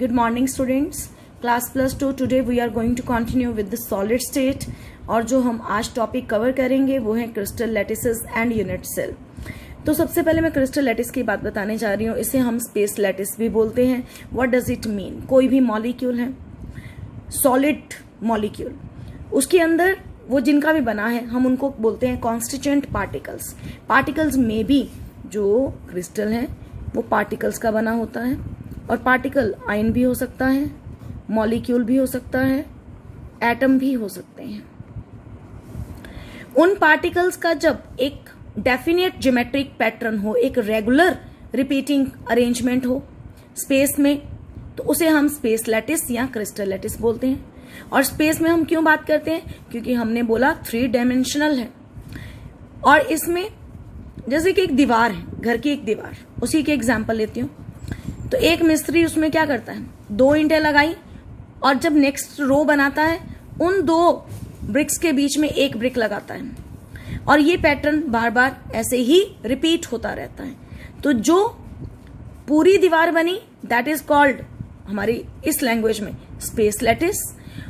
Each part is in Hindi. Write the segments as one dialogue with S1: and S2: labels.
S1: Good morning students. Class plus 2 today we are going to continue with the solid state और जो हम आज टॉपिक कवर करेंगे वो है crystal lattices and unit cell. तो सबसे पहले मैं क्रिस्टल लैटिस की बात बताने जा रही हूँ। इसे हम स्पेस लैटिस भी बोलते हैं। What does it mean? कोई भी मॉलिक्यूल है, सॉलिड मॉलिक्यूल, उसके अंदर वो जिनका भी बना है हम उनको बोलते हैं कॉन्स्टिट्यूएंट पार्टिकल्स। पार्टिकल्स में भी जो क्रिस्टल है वो पार्टिकल्स का बना होता है और पार्टिकल आयन भी हो सकता है, मॉलिक्यूल भी हो सकता है, एटम भी हो सकते हैं। उन पार्टिकल्स का जब एक डेफिनेट ज्योमेट्रिक पैटर्न हो, एक रेगुलर रिपीटिंग अरेंजमेंट हो स्पेस में, तो उसे हम स्पेस लैटिस या क्रिस्टल लैटिस बोलते हैं। और स्पेस में हम क्यों बात करते हैं? क्योंकि हमने बोला 3 डायमेंशनल है और इसमें जैसे कि एक दीवार है, घर की एक दीवार, उसी के एग्जाम्पल लेती हूँ। तो एक मिस्त्री उसमें क्या करता है, 2 ईंटें लगाई और जब नेक्स्ट रो बनाता है उन 2 ब्रिक्स के बीच में एक ब्रिक लगाता है और ये पैटर्न बार बार ऐसे ही रिपीट होता रहता है। तो जो पूरी दीवार बनी दैट इज कॉल्ड हमारी इस लैंग्वेज में स्पेस लैटिस,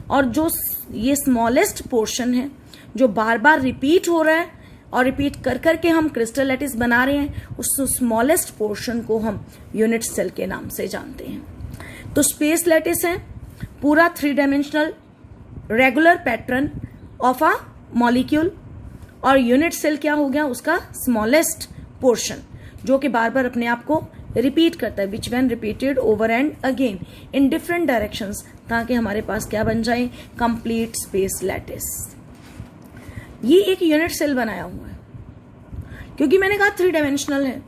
S1: और जो ये स्मॉलेस्ट पोर्शन है जो बार बार रिपीट हो रहा है और रिपीट कर करके हम क्रिस्टल लैटिस बना रहे हैं, उस स्मॉलेस्ट पोर्शन को हम यूनिट सेल के नाम से जानते हैं। तो स्पेस लैटिस है पूरा 3 dimensional regular pattern of a molecule, और यूनिट सेल क्या हो गया, उसका स्मॉलेस्ट पोर्शन जो कि बार बार अपने आप को रिपीट करता है, which when repeated over and again in different directions, ताकि हमारे पास क्या बन जाए, कंप्लीट स्पेस लैटिस। ये एक यूनिट सेल बनाया हुआ है क्योंकि मैंने कहा 3 डायमेंशनल है।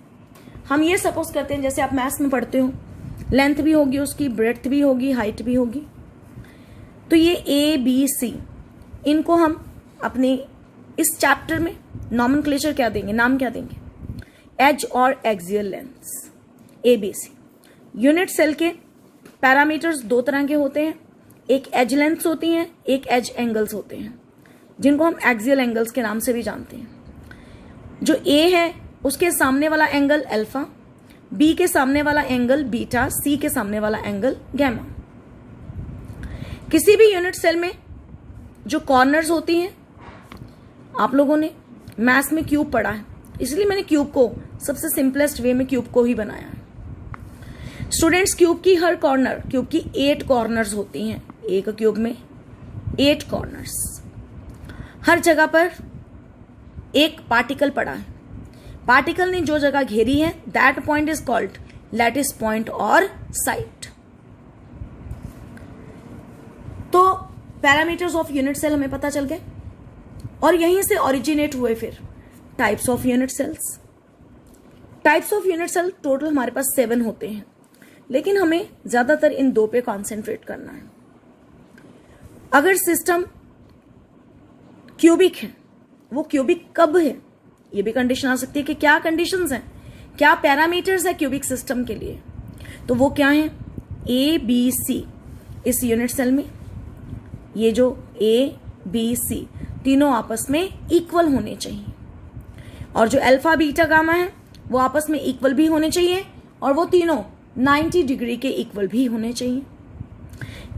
S1: हम ये सपोज करते हैं जैसे आप मैथ्स में पढ़ते हो, लेंथ भी होगी उसकी, ब्रेड्थ भी होगी, हाइट भी होगी। तो ये ए बी सी, इनको हम अपने इस चैप्टर में नॉमेनक्लेचर क्या देंगे, नाम क्या देंगे, एज और axial lengths, A B C. Unit cell के पैरामीटर्स 2 तरह के होते हैं, एक एज लेंथ्स होती हैं, एक एज एंगल्स होते हैं, जिनको हम एक्सियल एंगल्स के नाम से भी जानते हैं। जो ए है उसके सामने वाला एंगल अल्फा, बी के सामने वाला एंगल बीटा, सी के सामने वाला एंगल गैमा। किसी भी यूनिट सेल में जो कॉर्नर्स होती हैं, आप लोगों ने मैथ्स में क्यूब पढ़ा है, इसलिए मैंने क्यूब को सबसे सिंपलेस्ट वे में क्यूब को ही बनाया है। स्टूडेंट्स, क्यूब की हर कॉर्नर, क्यूब की 8 कॉर्नर्स होती हैं, एक क्यूब में 8 कॉर्नर्स, हर जगह पर एक पार्टिकल पड़ा है। पार्टिकल ने जो जगह घेरी है that point is called lattice point और साइट। तो पैरामीटर्स ऑफ यूनिट सेल हमें पता चल गए और यहीं से ओरिजिनेट हुए फिर types of unit cells. Types of unit cell total हमारे पास 7 होते हैं, लेकिन हमें ज्यादातर इन 2 पे कॉन्सेंट्रेट करना है। अगर सिस्टम क्यूबिक है, वो क्यूबिक कब है, ये भी कंडीशन आ सकती है कि क्या कंडीशंस हैं, क्या पैरामीटर्स है क्यूबिक सिस्टम के लिए। तो वो क्या है, ए बी सी। इस यूनिट सेल में ये जो ए बी सी तीनों आपस में इक्वल होने चाहिए, और जो अल्फा बीटा गामा है वो आपस में इक्वल भी होने चाहिए, और वो तीनों 90 डिग्री के इक्वल भी होने चाहिए।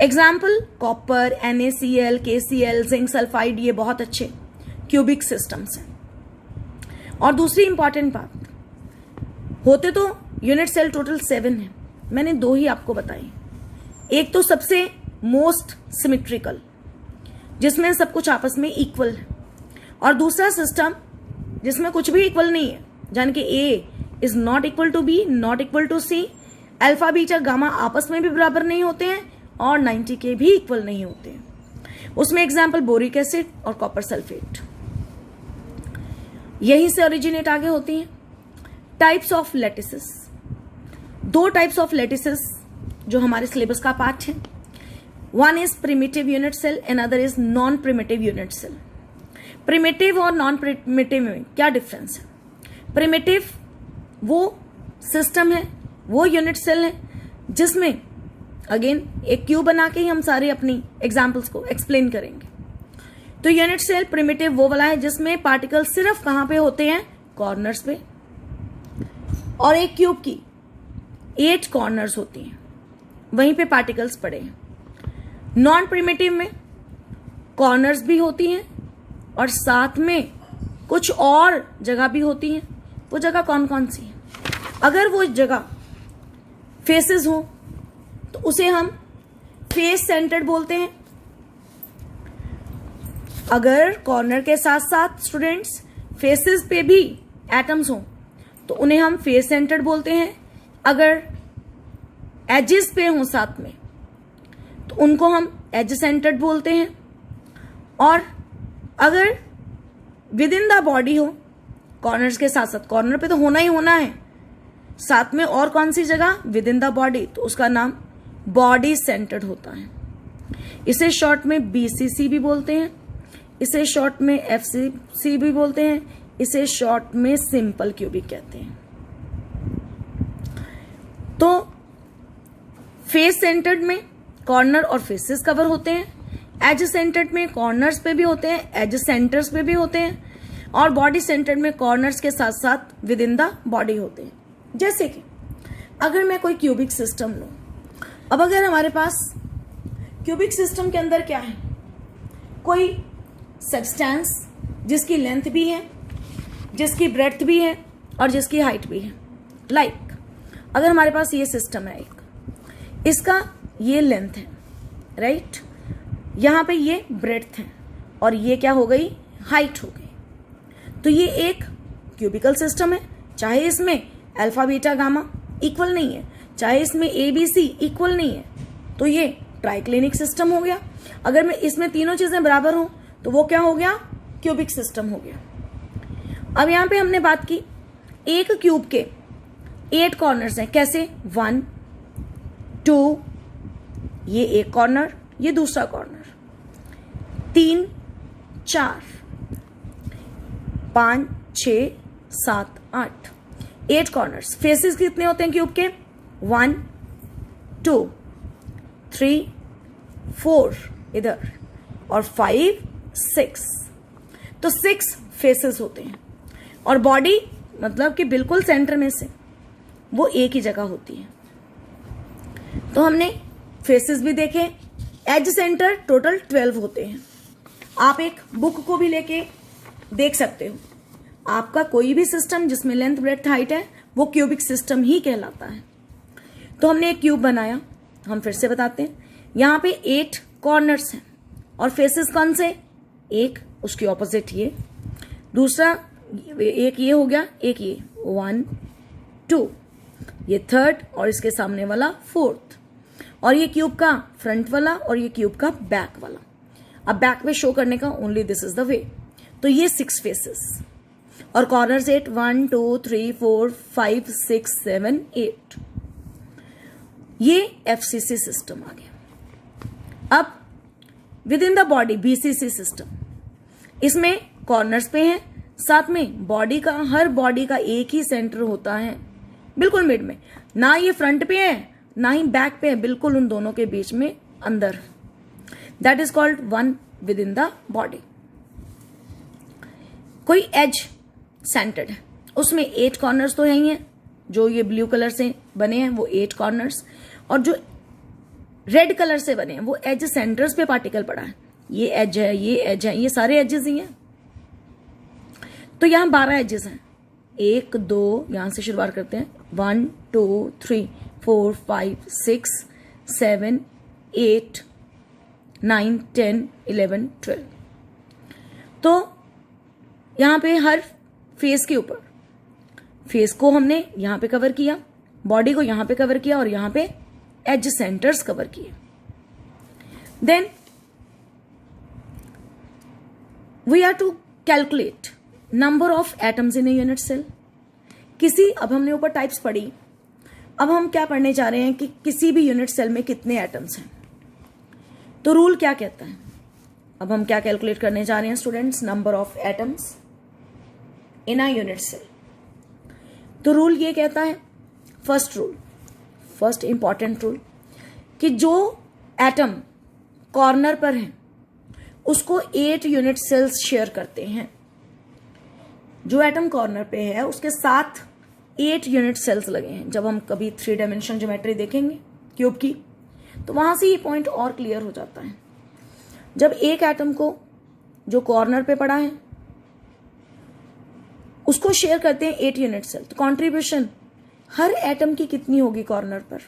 S1: Example copper, NaCl, KCl, zinc sulphide, ये बहुत अच्छे क्यूबिक सिस्टम्स हैं। और दूसरी इंपॉर्टेंट बात, होते तो यूनिट सेल टोटल 7 है, मैंने 2 ही आपको बताई। एक तो सबसे मोस्ट सिमेट्रिकल, जिसमें सब कुछ आपस में इक्वल है, और दूसरा सिस्टम जिसमें कुछ भी इक्वल नहीं है, यानी कि A is not equal to B, not equal to C, alpha beta gamma आपस में भी बराबर नहीं होते हैं और 90 के भी इक्वल नहीं होते हैं। उसमें एग्जाम्पल बोरिक एसिड और कॉपर सल्फेट, यहीं से ओरिजिनेट आगे होती हैं। Types of lattices, 2 types of lattices जो हमारे सिलेबस का पार्ट है। One is primitive unit cell and other is non primitive unit cell. Primitive और नॉन प्रिमिटिव में क्या डिफरेंस है? प्रिमिटिव वो सिस्टम है, वो यूनिट सेल है जिसमें अगेन एक क्यूब बना के ही हम सारे अपनी एग्जाम्पल्स को एक्सप्लेन करेंगे। तो यूनिट सेल प्रिमिटिव वो वाला है जिसमें पार्टिकल सिर्फ कहां पे होते हैं, कॉर्नर्स पे, और एक क्यूब की 8 कॉर्नर्स होती हैं, वहीं पे पार्टिकल्स पड़े हैं। नॉन प्रिमिटिव में कॉर्नर्स भी होती हैं और साथ में कुछ और जगह भी होती हैं। वो जगह कौन कौन सी है? अगर वो जगह फेसेस हो तो उसे हम फेस सेंटर्ड बोलते हैं। अगर कॉर्नर के साथ साथ स्टूडेंट्स फेसेस पे भी एटम्स हो तो उन्हें हम फेस सेंटर्ड बोलते हैं। अगर एजेस पे हो साथ में तो उनको हम एज सेंटर्ड बोलते हैं। और अगर विद इन द बॉडी हो, कॉर्नर्स के साथ साथ, कॉर्नर पे तो होना ही होना है, साथ में और कौन सी जगह विद इन द बॉडी, तो उसका नाम बॉडी सेंटर्ड होता है। इसे शॉर्ट में बीसीसी भी बोलते हैं, इसे शॉर्ट में एफसीसी भी बोलते हैं, इसे शॉर्ट में सिंपल क्यूबिक कहते हैं। तो फेस सेंटर्ड में कॉर्नर और फेसेस कवर होते हैं, एज सेंटर्ड में कॉर्नर्स पे भी होते हैं, एज सेंटर्स पे भी होते हैं, और बॉडी सेंटर्ड में कॉर्नर्स के साथ साथ विद इन द बॉडी होते हैं। जैसे कि अगर मैं कोई क्यूबिक सिस्टम लूं, अब अगर हमारे पास क्यूबिक सिस्टम के अंदर क्या है, कोई सब्सटेंस जिसकी लेंथ भी है, जिसकी ब्रेड्थ भी है और जिसकी हाइट भी है। लाइक अगर हमारे पास ये सिस्टम है, एक इसका ये लेंथ है, राइट, यहां पे ये ब्रेड्थ है और ये क्या हो गई, हाइट हो गई। तो ये एक क्यूबिकल सिस्टम है, चाहे इसमें अल्फा बीटा गामा इक्वल नहीं है, चाहे इसमें ए बी सी इक्वल नहीं है, तो ये ट्राइक्लिनिक सिस्टम हो गया। अगर मैं इसमें तीनों चीजें बराबर हो तो वो क्या हो गया, क्यूबिक सिस्टम हो गया। अब यहां पे हमने बात की एक क्यूब के 8 कॉर्नर्स हैं। कैसे, 1 2, ये एक कॉर्नर, ये दूसरा कॉर्नर, 3 4 5 6 7 8, 8 कॉर्नर्स। फेसेस कितने होते हैं क्यूब के, 1 2 3 4 इधर और 5 6, तो 6 फेसेस होते हैं। और बॉडी मतलब कि बिल्कुल सेंटर में से वो एक ही जगह होती है। तो हमने फेसेस भी देखे, एज सेंटर टोटल 12 होते हैं। आप एक बुक को भी लेके देख सकते हो, आपका कोई भी सिस्टम जिसमें लेंथ ब्रेड्थ हाइट है वो क्यूबिक सिस्टम ही कहलाता है। तो हमने एक क्यूब बनाया, हम फिर से बताते हैं, यहाँ पे 8 कॉर्नर्स हैं और फेसेस कौन से, एक उसकी ऑपोजिट ये, दूसरा एक ये हो गया, एक ये, 1 2, ये थर्ड और इसके सामने वाला 4th, और ये क्यूब का फ्रंट वाला और ये क्यूब का बैक वाला। अब बैक में शो करने का only this is the way. तो ये 6 फेसेस और कॉर्नर्स 8, 1 2 3 4 5 6 7 8, ये एफसीसी सिस्टम आ गया। अब with in the body BCC system, इसमें कॉर्नर्स पे हैं, साथ में बॉडी का, हर बॉडी का एक ही सेंटर होता है बिल्कुल मिड में, ना ये फ्रंट पे है ना ही बैक पे है, बिल्कुल उन दोनों के बीच में अंदर। That is called one with in the body. कोई एज सेंटर्ड है, उसमें 8 कॉर्नर्स तो है ही हैं, जो ये ब्लू कलर से बने हैं वो 8 कॉर्नर्स, और जो रेड कलर से बने हैं वो एज सेंटर्स पे पार्टिकल पड़ा है। ये एज है, ये एज है, ये सारे एजेस ही हैं। तो यहां 12 एजेस हैं, 1 2, यहां से शुरुआत करते हैं, 1 2 3 4 5 6 7 8 9 10 11 12। तो यहां पे हर फेस के ऊपर, फेस को हमने यहां पे कवर किया, बॉडी को यहां पे कवर किया और यहां पे एज सेंटर्स कवर किए। Then we are to calculate number of atoms in a unit cell. किसी, अब हमने ऊपर टाइप्स पढ़ी, अब हम क्या पढ़ने जा रहे हैं कि किसी भी यूनिट सेल में कितने एटम्स हैं। तो रूल क्या कहता है, अब हम क्या कैलकुलेट करने जा रहे हैं students, number of atoms in a unit cell. तो रूल ये कहता है, first rule, first important rule, कि जो एटम कॉर्नर पर है उसको 8 यूनिट सेल्स शेयर करते हैं। जो एटम कॉर्नर पे है उसके साथ 8 यूनिट सेल्स लगे हैं। जब हम कभी 3 डायमेंशनल ज्योमेट्री देखेंगे क्यूब की, तो वहां से ये पॉइंट और क्लियर हो जाता है। जब एक एटम को जो कॉर्नर पे पड़ा है उसको शेयर करते हैं 8 यूनिट सेल, तो कंट्रीब्यूशन हर एटम की कितनी होगी कॉर्नर पर?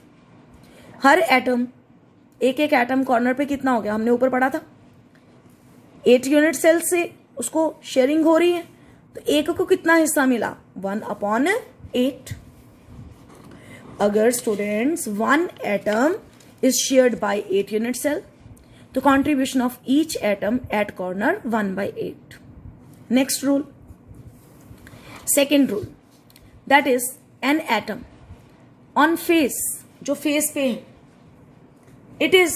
S1: हर एटम, एक एक एटम कॉर्नर पे कितना हो गया, हमने ऊपर पढ़ा था 8 यूनिट सेल से उसको शेयरिंग हो रही है, तो एक को कितना हिस्सा मिला? 1/8। अगर students 1 atom is shared by 8 unit cell, तो contribution of each atom at corner 1/8। Next rule, second rule, that is an atom on face, जो फेस पे है, it is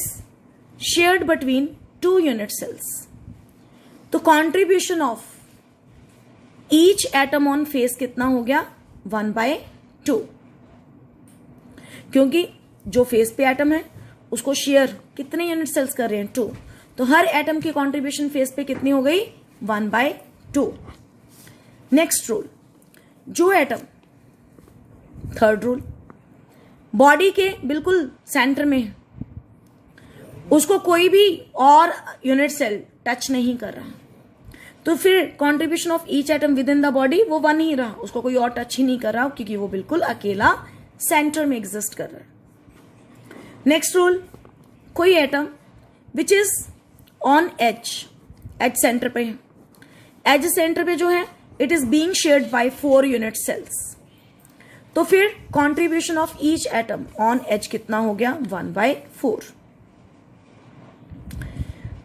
S1: shared between 2 unit cells, तो contribution of each atom on face कितना हो गया? 1/2, क्योंकि जो फेस पे एटम है उसको शेयर कितने यूनिट सेल्स कर रहे हैं? 2, तो हर एटम की कंट्रीब्यूशन फेस पे कितनी हो गई? 1/2। नेक्स्ट रूल, जो एटम, थर्ड रूल, बॉडी के बिल्कुल सेंटर में है, उसको कोई भी और यूनिट सेल टच नहीं कर रहा, तो फिर contribution of each atom with in the body वो 1 ही रहा, उसको कोई और टच ही नहीं कर रहा, क्योंकि वो बिल्कुल अकेला सेंटर में एग्जिस्ट कर रहा है। नेक्स्ट रूल, कोई atom which is on edge centre पे है, एज सेंटर पे जो है it is being shared by 4 unit cells, तो फिर contribution of each atom on edge कितना हो गया? 1/4।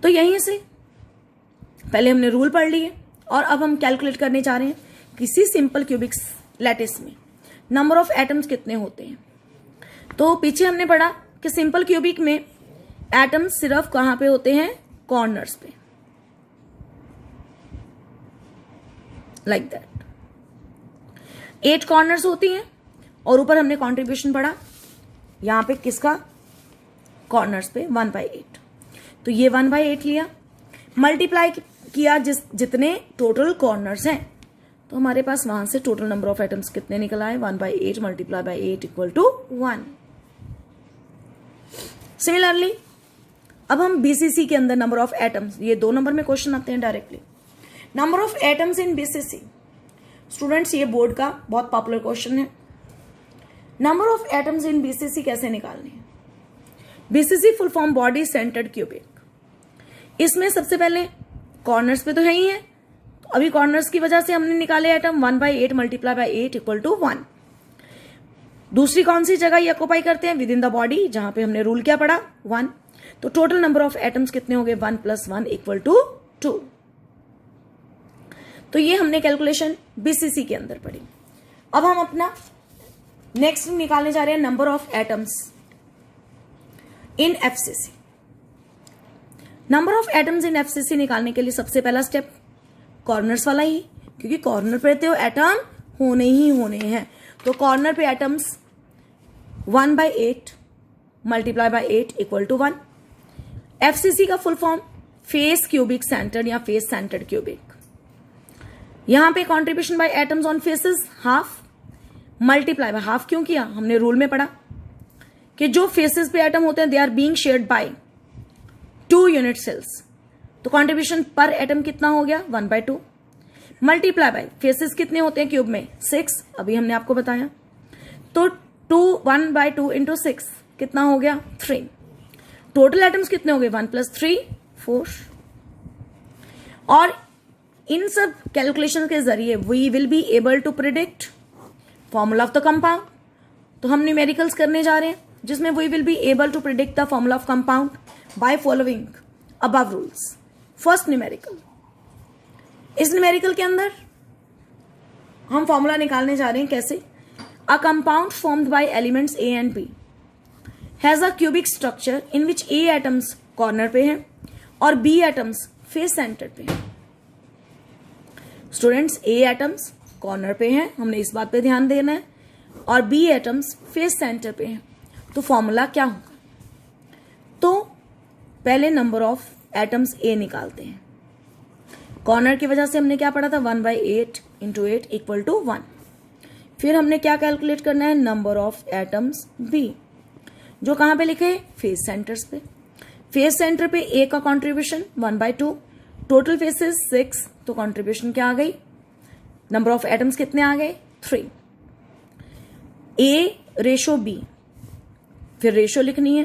S1: तो यहीं से पहले हमने रूल पढ़ लिए और अब हम कैलकुलेट करने जा रहे हैं किसी सिंपल क्यूबिक लैटिस में नंबर ऑफ एटम्स कितने होते हैं। तो पीछे हमने पढ़ा कि सिंपल क्यूबिक में एटम्स सिर्फ कहां पे होते हैं? कॉर्नर्स पे, लाइक दैट 8 कॉर्नर्स होती हैं, और ऊपर हमने कंट्रीब्यूशन पढ़ा यहां पे किसका? कॉर्नर्स पे 1/8, तो ये 1/8 लिया, मल्टीप्लाई किया जितने टोटल कॉर्नर्स हैं, तो हमारे पास वहां से टोटल नंबर ऑफ एटम्स कितने निकल आए? 1/8 multiply by 8 equal to 1। Similarly अब हम बीसीसी के अंदर नंबर ऑफ एटम्स, ये 2 नंबर में क्वेश्चन आते हैं directly, number of atoms in BCC. Students ये बोर्ड का बहुत पॉपुलर क्वेश्चन है, number of atoms in BCC कैसे निकालने हैं? BCC full form body centred cubic. इसमें सबसे पहले कॉर्नर्स पे तो है ही है, तो अभी कॉर्नर्स की वजह से हमने निकाले atom 1/8 multiply by 8 equal to 1। दूसरी कौन सी जगह ये ऑक्यूपाई करते हैं? विद इन द बॉडी, जहां पे हमने रूल क्या पढ़ा? 1। तो टोटल नंबर ऑफ एटम्स कितने हो गए? 1 + 1 इक्वल टू 2। तो ये हमने कैलकुलेशन बीसीसी के अंदर पढ़ी। अब हम अपना नेक्स्ट निकालने जा रहे हैं number of atoms in FCC. Number of atoms in FCC निकालने के लिए सबसे पहला स्टेप कॉर्नर्स वाला ही, क्योंकि कॉर्नर पे तो एटम होने ही होने हैं, तो कॉर्नर पे atoms 1/8 multiply by 8 equal to 1। FCC का full form face cubic centred या फेस सेंटर्ड क्यूबिक। यहां पे contribution by atoms on faces half, multiply by half क्यों किया? हमने रूल में पढ़ा कि जो फेसेस पे एटम होते हैं they are being shared by 2 unit cells, तो कंट्रीब्यूशन पर एटम कितना हो गया? 1/2 मल्टीप्लाई बाय फेसेस कितने होते हैं क्यूब में? 6, अभी हमने आपको बताया, तो 1/2 इंटू 6 कितना हो गया? 3। टोटल एटम्स कितने हो गए? 1 + 3 4। और इन सब कैलकुलेशन के जरिए we will be able to predict formula of the compound. तो हम न्यूमेरिकल्स करने जा रहे हैं जिसमें we will be able to predict the formula of compound by following above rules. First numerical, इस न्यूमेरिकल के अंदर हम फॉर्मूला निकालने जा रहे हैं कैसे? A compound formed by elements A and B has a cubic structure in which A atoms corner पे हैं और बी एटम्स फेस सेंटर पे हैं। स्टूडेंट्स ए एटम्स कॉर्नर पे हैं, हमने इस बात पे ध्यान देना है, और बी एटम्स फेस सेंटर पे हैं, तो फॉर्मूला क्या होगा? तो पहले नंबर ऑफ एटम्स ए निकालते हैं। कॉर्नर की वजह से हमने क्या पढ़ा था? 1/8 इंटू 8 इक्वल टू 1। फिर हमने क्या कैलकुलेट करना है? Number of atoms B. जो कहां पे लिखे, फेज सेंटर्स पे। फेज सेंटर पे ए का कॉन्ट्रीब्यूशन 1/2, टोटल फेसेस 6, तो कॉन्ट्रीब्यूशन क्या आ गई, नंबर ऑफ एटम्स कितने आ गए, 3। ए रेशो बी, फिर रेशो लिखनी है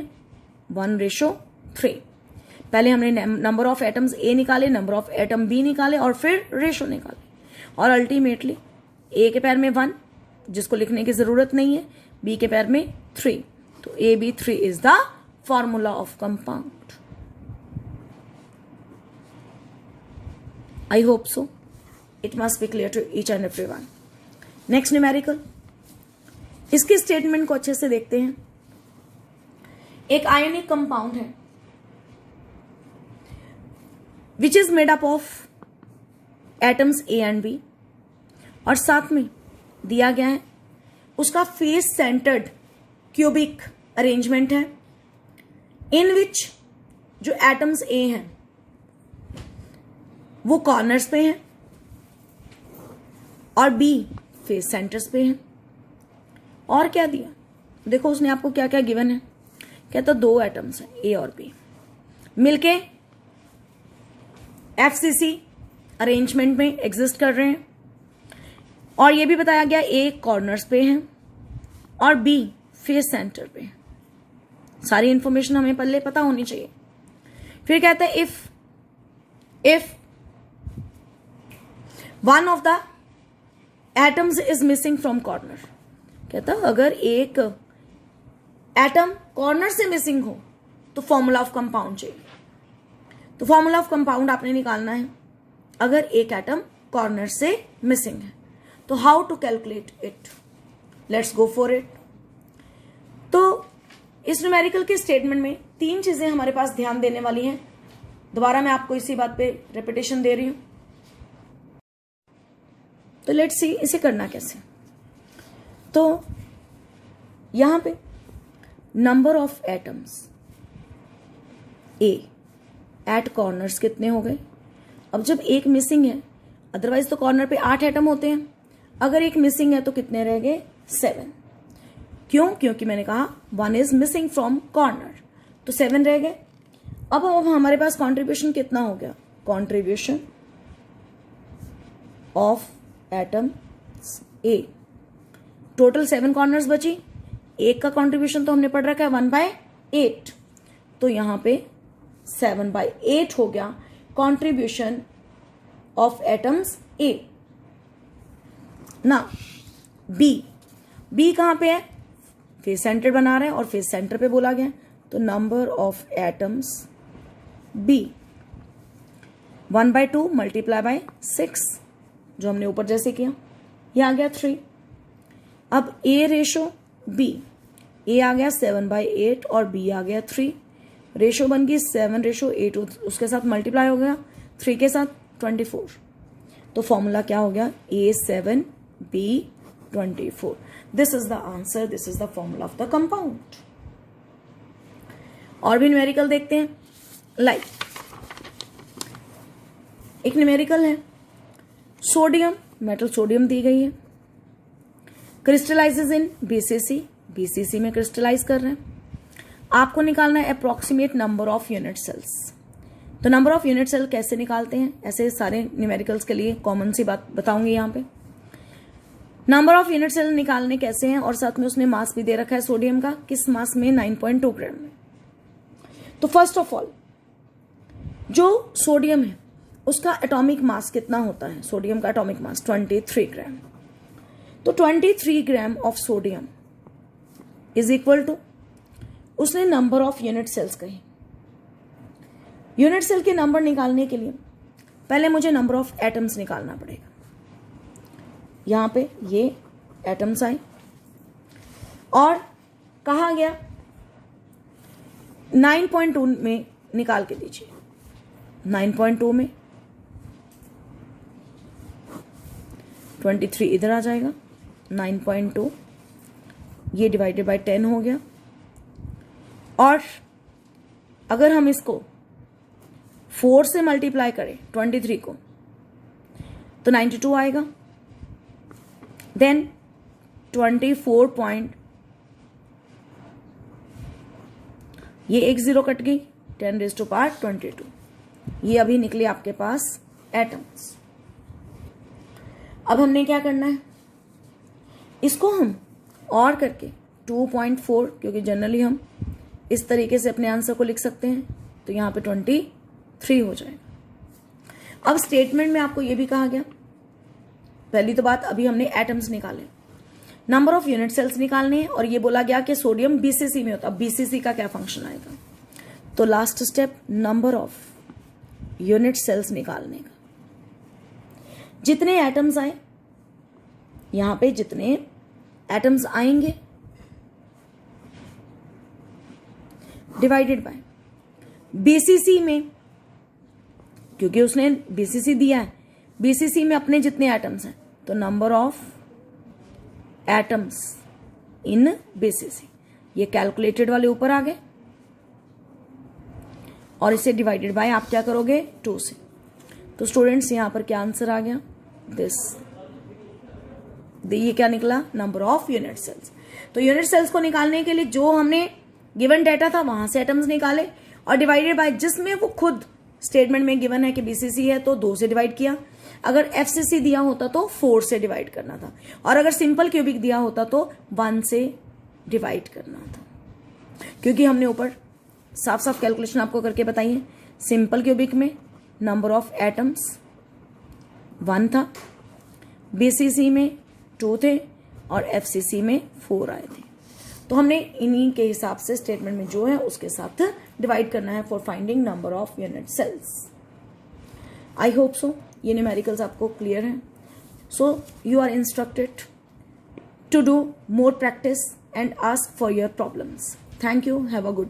S1: 1:3। पहले हमने नंबर ऑफ एटम्स ए निकाले, नंबर ऑफ एटम बी निकाले और फिर रेशो निकाले, और अल्टीमेटली ए के पैर में 1 जिसको लिखने की जरूरत नहीं है, बी के पैर में 3, तो AB3 is the formula of compound. I hope so it must be clear to each and everyone. Next numerical, इसके स्टेटमेंट को अच्छे से देखते हैं। एक आयनिक कंपाउंड है which is made up of atoms A and B, और साथ में दिया गया है उसका फेस सेंटर्ड क्यूबिक अरेंजमेंट है, इन विच जो एटम्स ए हैं वो कॉर्नर्स पे हैं और बी फेस सेंटर्स पे हैं। और क्या दिया, देखो उसने आपको क्या क्या गिवन है, कहता 2 एटम्स हैं ए और बी मिलके FCC अरेंजमेंट में एग्जिस्ट कर रहे हैं, और ये भी बताया गया ए कॉर्नर्स पे हैं और बी फेस सेंटर पे है। सारी इंफॉर्मेशन हमें पहले पता होनी चाहिए। फिर कहता है if one of the atoms is missing from corner, कहता अगर एक एटम कॉर्नर से मिसिंग हो तो फॉर्मूला ऑफ कंपाउंड चाहिए। तो फॉर्मूला ऑफ कंपाउंड आपने निकालना है अगर एक एटम कॉर्नर से मिसिंग है, तो how to calculate it, let's go for it. तो इस न्यूमेरिकल के स्टेटमेंट में 3 चीजें हमारे पास ध्यान देने वाली हैं। दोबारा मैं आपको इसी बात पे रेपिटेशन दे रही हूं, तो लेट्स सी इसे करना कैसे। तो यहां पे number of atoms A at corners कितने हो गए। अब जब एक मिसिंग है, अदरवाइज तो कॉर्नर पे 8 एटम होते हैं, अगर एक मिसिंग है तो कितने रह गए, 7। क्यों, क्योंकि मैंने कहा 1 इज मिसिंग फ्रॉम कॉर्नर, तो 7 रह गए। अब हमारे पास कॉन्ट्रीब्यूशन कितना हो गया, contribution of atom A, total 7 corners बची, एक का कॉन्ट्रीब्यूशन तो हमने पढ़ रखा है 1/8, तो यहां पे 7/8 हो गया कॉन्ट्रीब्यूशन ऑफ एटम्स ए। ना बी कहां पे है, फेस सेंटर बना रहे हैं और फेस सेंटर पे बोला गया, तो number of atoms B 1/2 multiply by 6, जो हमने ऊपर जैसे किया, ये आ गया 3। अब ए रेशो बी, ए आ गया 7/8 और बी आ गया 3, रेशो बन गई 7:8, उसके साथ मल्टीप्लाई हो गया 3 के साथ 24, तो फॉर्मूला क्या हो गया, A7 B24। This is the answer, this is the formula of the compound. और भी न्यूमेरिकल देखते हैं। लाइक एक न्यूमेरिकल है, सोडियम, मेटल सोडियम दी गई है, क्रिस्टलाइजेज इन BCC में क्रिस्टलाइज कर रहे हैं। आपको निकालना है approximate number of unit cells. तो नंबर ऑफ यूनिट सेल कैसे निकालते हैं, ऐसे सारे न्यूमेरिकल्स के लिए कॉमन सी बात बताऊंगी यहाँ पे। नंबर ऑफ यूनिट सेल निकालने कैसे हैं, और साथ में उसने मास भी दे रखा है सोडियम का, किस मास में, 9.2 ग्राम में। तो फर्स्ट ऑफ ऑल जो सोडियम है उसका एटॉमिक मास कितना होता है, सोडियम का एटॉमिक मास 23 ग्राम। तो 23 gram of sodium is equal to, उसने नंबर ऑफ यूनिट सेल्स कही। यूनिट सेल के नंबर निकालने के लिए पहले मुझे नंबर ऑफ एटम्स निकालना पड़ेगा। यहां पे ये एटम्स आए और कहा गया 9.2 में निकाल के दीजिए। 9.2 में 23 इधर आ जाएगा, 9.2 ये डिवाइडेड बाय 10 हो गया, और अगर हम इसको 4 से मल्टीप्लाई करें 23 को तो 92 आएगा। देन 24.5 ये एक 0 कट गई, 10⁻22। ये अभी निकले आपके पास एटम्स। अब हमने क्या करना है, इसको हम और करके 2.4, क्योंकि जनरली हम इस तरीके से अपने आंसर को लिख सकते हैं, तो यहां पे 23 हो जाएगा। अब स्टेटमेंट में आपको यह भी कहा गया, पहली तो बात अभी हमने एटम्स निकाले, नंबर ऑफ यूनिट सेल्स निकालने हैं, और ये बोला गया कि सोडियम बीसीसी में होता है। बीसीसी का क्या फंक्शन आएगा, तो last step number of unit cells निकालने का। जितने एटम्स आए, यहां पे जितने एटम्स आएंगे डिवाइडेड बाय बीसीसी में, क्योंकि उसने बीसीसी दिया है, बीसीसी में अपने जितने एटम्स हैं, तो number of atoms in BCC, ये कैलकुलेटेड वाले ऊपर आ गए, और इसे डिवाइडेड बाय आप क्या करोगे 2 से। तो स्टूडेंट्स यहां पर क्या आंसर आ गया, दिस, ये क्या निकला, नंबर ऑफ यूनिट सेल्स। तो यूनिट सेल्स को निकालने के लिए जो हमने गिवन डेटा था वहां से एटम्स निकाले, और डिवाइडेड बाय जिसमें वो खुद स्टेटमेंट में गिवन है कि बीसीसी है तो 2 से डिवाइड किया, अगर एफसीसी दिया होता तो 4 से डिवाइड करना था, और अगर सिंपल क्यूबिक दिया होता तो 1 से डिवाइड करना था। क्योंकि हमने ऊपर साफ साफ कैलकुलेशन आपको करके बताई है, सिंपल क्यूबिक में नंबर ऑफ एटम्स 1 था, बीसीसी में 2 थे, और एफसीसी में 4 आए थे। तो हमने इन्हीं के हिसाब से स्टेटमेंट में जो है उसके साथ डिवाइड करना है for finding number of unit cells. I hope so ये न्यूमेरिकल्स आपको क्लियर हैं। So you are instructed to do more practice and ask for your problems. Thank you, have a good day.